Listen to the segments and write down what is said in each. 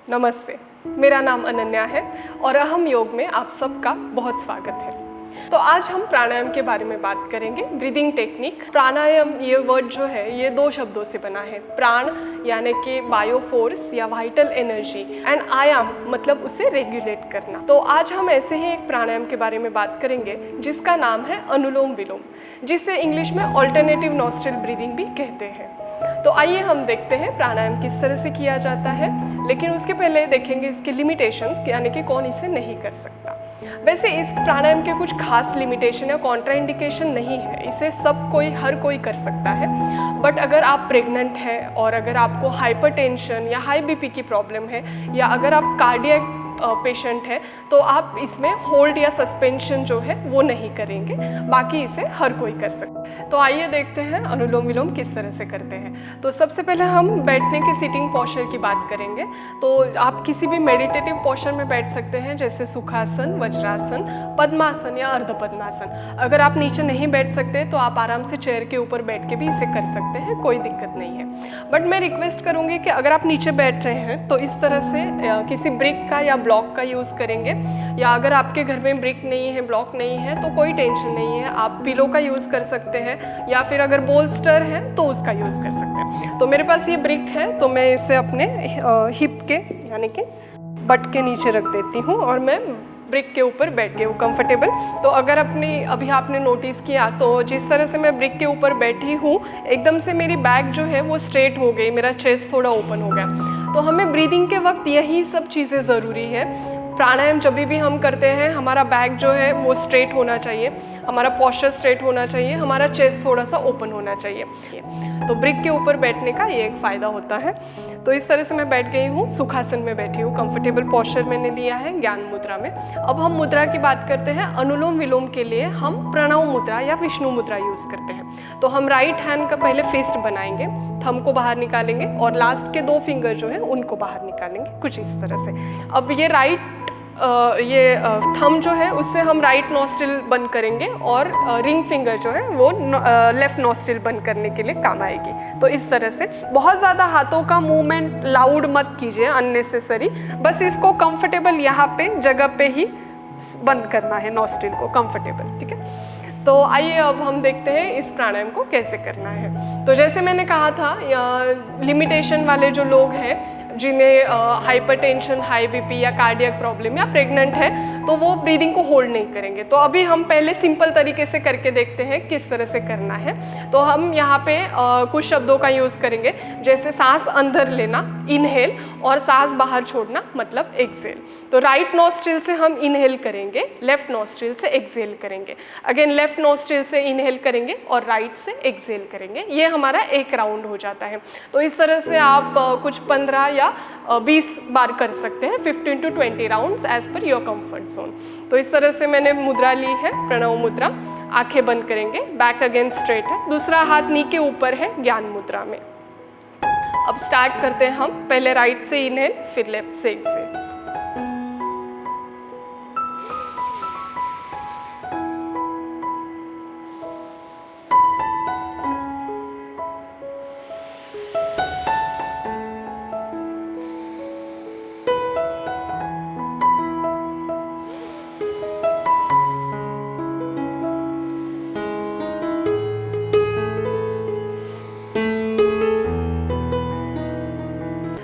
नमस्ते, मेरा नाम अनन्या है और अहम योग में आप सबका बहुत स्वागत है। तो आज हम प्राणायाम के बारे में बात करेंगे, ब्रीदिंग टेक्निक। प्राणायाम ये वर्ड जो है ये दो शब्दों से बना है। प्राण यानी कि बायो फोर्स या वाइटल एनर्जी, एंड आयाम मतलब उसे रेगुलेट करना। तो आज हम ऐसे ही एक प्राणायाम के बारे में बात करेंगे जिसका नाम है अनुलोम विलोम, जिसे इंग्लिश में ऑल्टरनेटिव नॉस्ट्रल ब्रीदिंग भी कहते हैं। तो आइए हम देखते हैं प्राणायाम किस तरह से किया जाता है, लेकिन उसके पहले देखेंगे इसके लिमिटेशंस, यानी कि कौन इसे नहीं कर सकता। वैसे इस प्राणायाम के कुछ खास लिमिटेशन या कॉन्ट्राइंडिकेशन नहीं है, इसे सब कोई हर कोई कर सकता है। बट अगर आप प्रेग्नेंट हैं और अगर आपको हाइपरटेंशन या हाई बीपी की प्रॉब्लम है, या अगर आप कार्डियक पेशेंट है, तो आप इसमें होल्ड या सस्पेंशन जो है वो नहीं करेंगे, बाकी इसे हर कोई कर सकता है। तो आइए देखते हैं अनुलोम विलोम किस तरह से करते हैं। तो सबसे पहले हम बैठने के सिटिंग पोस्चर की बात करेंगे। तो आप किसी भी मेडिटेटिव पोस्चर में बैठ सकते हैं, जैसे सुखासन, वज्रासन, पद्मासन या अर्ध पद्मासन। अगर आप नीचे नहीं बैठ सकते तो आप आराम से चेयर के ऊपर बैठ के भी इसे कर सकते हैं, कोई दिक्कत नहीं है। बट मैं रिक्वेस्ट करूँगी कि अगर आप नीचे बैठ रहे हैं तो इस तरह से किसी ब्रिक का या ब्लॉक का यूज़ करेंगे, या अगर आपके घर में ब्रिक नहीं है, ब्लॉक नहीं है, तो कोई टेंशन नहीं है, आप पिलो का यूज़ कर सकते हैं, या फिर अगर बोल्स्टर है तो उसका यूज़ कर सकते हैं। तो मेरे पास ये ब्रिक है, तो मैं इसे अपने हिप के यानी कि बट के नीचे रख देती हूँ और मैं ब्रिक के ऊपर बैठ गई हूँ कंफर्टेबल। तो अगर अभी आपने नोटिस किया तो जिस तरह से मैं ब्रिक के ऊपर बैठी हूँ, एकदम से मेरी बैक जो है वो स्ट्रेट हो गई, मेरा चेस्ट थोड़ा ओपन हो गया। तो हमें ब्रीदिंग के वक्त यही सब चीज़ें ज़रूरी है। प्राणायाम जब भी हम करते हैं, हमारा बैक जो है वो स्ट्रेट होना चाहिए, हमारा पोस्चर स्ट्रेट होना चाहिए, हमारा चेस्ट थोड़ा सा ओपन होना चाहिए। तो ब्रिक के ऊपर बैठने का ये एक फ़ायदा होता है। तो इस तरह से मैं बैठ गई हूँ, सुखासन में बैठी हूँ, कंफर्टेबल पोस्चर मैंने लिया है ज्ञान मुद्रा में। अब हम मुद्रा की बात करते हैं। अनुलोम विलोम के लिए हम प्रणव मुद्रा या विष्णु मुद्रा यूज़ करते हैं। तो हम राइट हैंड का पहले फिस्ट बनाएंगे, थंब को बाहर निकालेंगे और लास्ट के 2 फिंगर जो है उनको बाहर निकालेंगे, कुछ इस तरह से। अब ये थंब जो है उससे हम राइट नॉस्ट्रिल बंद करेंगे और रिंग फिंगर जो है वो लेफ्ट नॉस्ट्रिल बंद करने के लिए काम आएगी। तो इस तरह से बहुत ज़्यादा हाथों का मूवमेंट लाउड मत कीजिए, अननेसेसरी। बस इसको कंफर्टेबल यहाँ पे जगह पे ही बंद करना है नॉस्ट्रिल को, कंफर्टेबल, ठीक है। तो आइए अब हम देखते हैं इस प्राणायाम को कैसे करना है। तो जैसे मैंने कहा था, लिमिटेशन वाले जो लोग हैं, जिन्हें हाइपरटेंशन, हाई बीपी या कार्डियक प्रॉब्लम या प्रेग्नेंट है, तो वो ब्रीदिंग को होल्ड नहीं करेंगे। तो अभी हम पहले सिंपल तरीके से करके देखते हैं किस तरह से करना है। तो हम यहाँ पे कुछ शब्दों का यूज़ करेंगे, जैसे सांस अंदर लेना, इनहेल, और सांस बाहर छोड़ना मतलब एक्सेल। तो राइट नॉस्ट्रिल से हम इनहेल करेंगे, लेफ्ट नॉस्ट्रिल से एक्सेल करेंगे, अगेन लेफ्ट नॉस्ट्रिल से इनहेल करेंगे और राइट से एक्सेल करेंगे। ये हमारा एक राउंड हो जाता है। तो इस तरह से आप कुछ 15 या 20 बार कर सकते हैं, 15 to 20 rounds as per your comfort zone. तो इस तरह से मैंने मुद्रा ली है, प्रणव मुद्रा। आंखें बंद करेंगे, बैक अगेन स्ट्रेट है, दूसरा हाथ नी के ऊपर है ज्ञान मुद्रा में। अब स्टार्ट करते हैं हम, पहले राइट से इनहेल, फिर लेफ्ट से एक्सेल।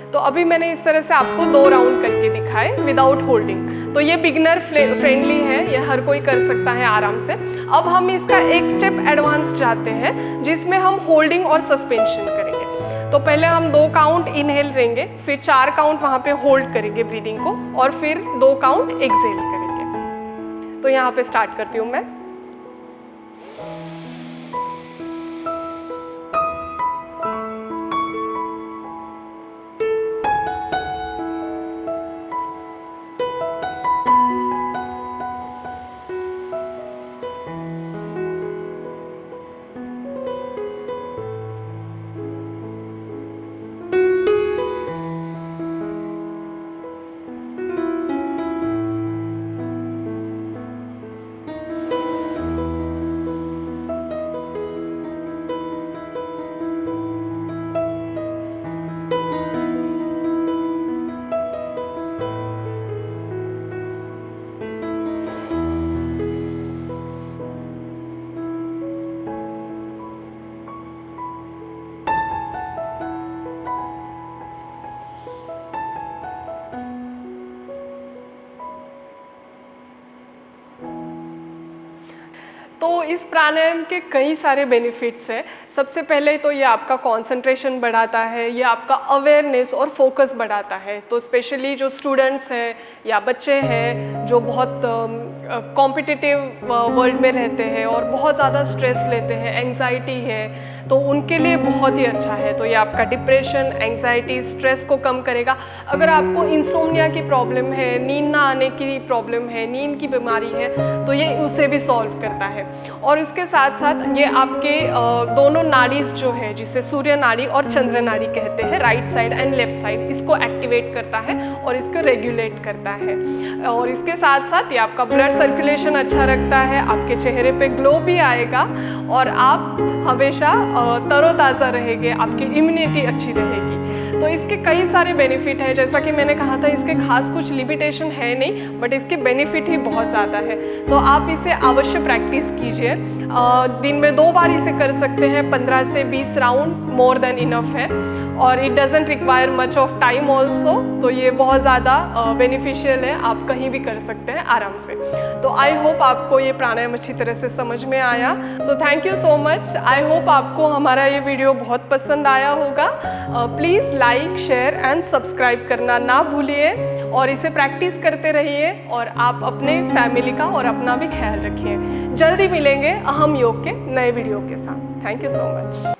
तो अभी मैंने इस तरह से आपको 2 राउंड करके दिखाए विदाउट होल्डिंग। तो ये बिगिनर फ्रेंडली है, ये हर कोई कर सकता है आराम से। अब हम इसका एक स्टेप एडवांस जाते हैं, जिसमें हम होल्डिंग और सस्पेंशन करेंगे। तो पहले हम 2 काउंट इनहेल लेंगे, फिर 4 काउंट वहाँ पे होल्ड करेंगे ब्रीदिंग को, और फिर 2 काउंट एक्सेल करेंगे। तो यहाँ पे स्टार्ट करती हूँ मैं। तो इस प्राणायाम के कई सारे बेनिफिट्स हैं। सबसे पहले तो ये आपका कंसंट्रेशन बढ़ाता है, ये आपका अवेयरनेस और फोकस बढ़ाता है। तो स्पेशली जो स्टूडेंट्स हैं या बच्चे हैं जो बहुत कॉम्पिटिटिव वर्ल्ड में रहते हैं और बहुत ज़्यादा स्ट्रेस लेते हैं, एंग्जाइटी है, तो उनके लिए बहुत ही अच्छा है। तो ये आपका डिप्रेशन, एंग्जाइटी, स्ट्रेस को कम करेगा। अगर आपको इंसोम्निया की प्रॉब्लम है, नींद ना आने की प्रॉब्लम है, नींद की बीमारी है, तो ये उसे भी सॉल्व करता है। और इसके साथ साथ ये आपके दोनों नाड़ीज जो है, जिसे सूर्य नाड़ी और चंद्र नाड़ी कहते हैं, right side and left side, इसको एक्टिवेट करता है और इसको रेगुलेट करता है। और इसके साथ साथ ये आपका ब्लड सर्कुलेशन अच्छा रखता है, आपके चेहरे पे ग्लो भी आएगा और आप हमेशा तरोताज़ा रहेंगे, आपकी इम्यूनिटी अच्छी रहेगी। तो इसके कई सारे बेनिफिट है। जैसा कि मैंने कहा था, इसके खास कुछ लिमिटेशन है नहीं, बट इसके बेनिफिट ही बहुत ज़्यादा है। तो आप इसे अवश्य प्रैक्टिस कीजिए। दिन में 2 बार इसे कर सकते हैं। 15 से 20 राउंड मोर देन इनफ है और it doesn't require much of time also. तो ये बहुत ज़्यादा बेनिफिशियल है, आप कहीं भी कर सकते हैं आराम से। तो आई होप आपको ये प्राणायाम अच्छी तरह से समझ में आया। So thank you so much. I hope आपको हमारा ये वीडियो बहुत पसंद आया होगा। Please like, share and subscribe करना ना भूलिए और इसे प्रैक्टिस करते रहिए और आप अपने फैमिली का और अपना भी ख्याल रखिए। जल्दी मिलेंगे अहम योग के नए वीडियो के साथ। Thank you so much.